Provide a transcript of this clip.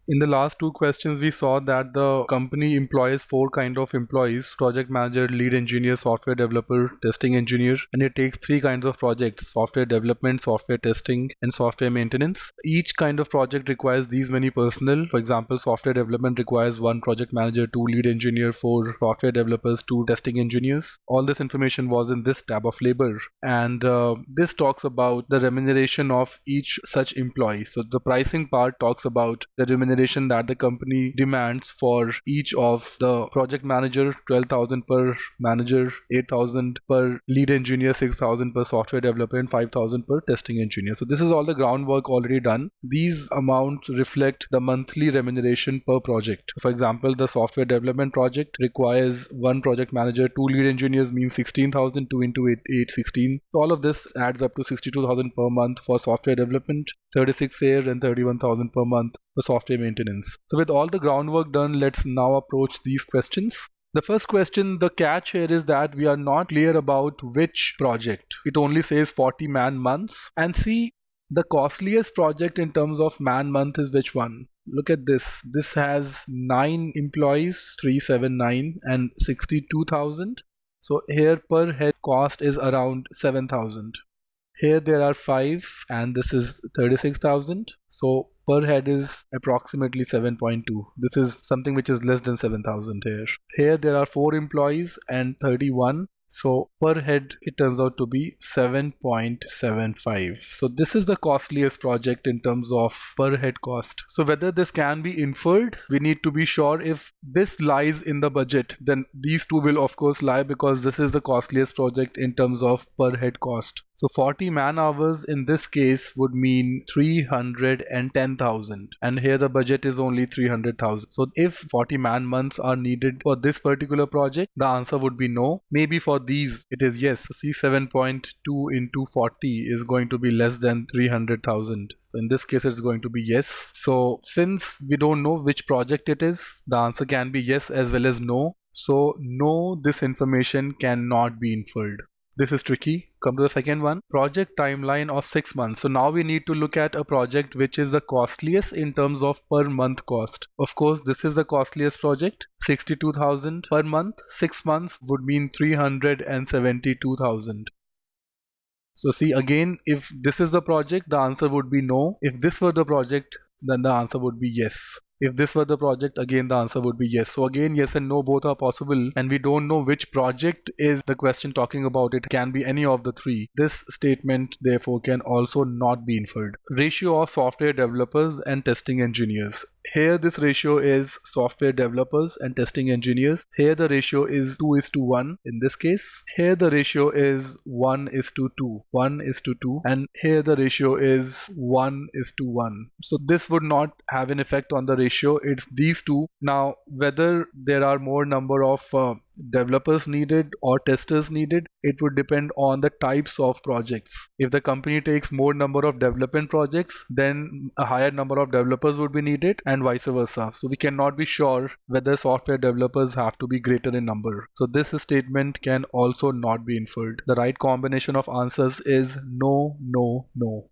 In the last two questions, we saw that the company employs four kind of employees: project manager, lead engineer, software developer, testing engineer, and it takes three kinds of projects: software development, software testing, and software maintenance. Each kind of project requires these many personnel. For example, software development requires one project manager, two lead engineer, four software developers, two testing engineers. All this information was in this tab of labor, and this talks about the remuneration of each such employee. So the pricing part talks about the remuneration that the company demands for each of the project manager: 12,000 per manager, 8,000 per lead engineer, 6,000 per software developer, and 5,000 per testing engineer. So this is all the groundwork already done. These amounts reflect the monthly remuneration per project. For example, the software development project requires one project manager, two lead engineers, means 16,000, 2 into 8, 16. So all of this adds up to 62,000 per month for software development, 36 here, and 31,000 per month for software maintenance. So with all the groundwork done, let's now approach these questions. The first question, the catch here is that we are not clear about which project. It only says 40 man months. And see, the costliest project in terms of man month is which one? Look at this. This has 9 employees, 379, and 62,000. So here per head cost is around 7,000. Here there are 5 and this is 36,000. So per head is approximately 7.2. This is something which is less than 7,000 here. Here there are 4 employees and 31. So per head it turns out to be 7.75. So this is the costliest project in terms of per head cost. So whether this can be inferred, we need to be sure if this lies in the budget, then these two will of course lie, because this is the costliest project in terms of per head cost. So 40 man hours in this case would mean 310,000, and here the budget is only 300,000. So if 40 man months are needed for this particular project, the answer would be no. Maybe for these it is yes. So see, 7.2 into 40 is going to be less than 300,000. So in this case it's going to be yes. So since we don't know which project it is, the answer can be yes as well as no. So no, this information cannot be inferred. This is tricky. Come to the second one, project timeline of 6 months. So now we need to look at a project which is the costliest in terms of per month cost. Of course, this is the costliest project, 62,000 per month. 6 months would mean 372,000. So see, again, if this is the project, the answer would be no. If this were the project, then the answer would be yes. If this were the project, again the answer would be yes. So again, yes and no both are possible, and we don't know which project is the question talking about. It can be any of the three. This statement therefore can also not be inferred. Ratio of software developers and testing engineers. Here this ratio is software developers and testing engineers. Here the ratio is 2:1 in this case. Here the ratio is 1:2. 1:2. And here the ratio is 1:1. So this would not have an effect on the ratio. It's these two. Now whether there are more number of developers needed or testers needed, it would depend on the types of projects. If the company takes more number of development projects, then a higher number of developers would be needed, and vice versa. So we cannot be sure whether software developers have to be greater in number. So this statement can also not be inferred. The right combination of answers is no, no, no.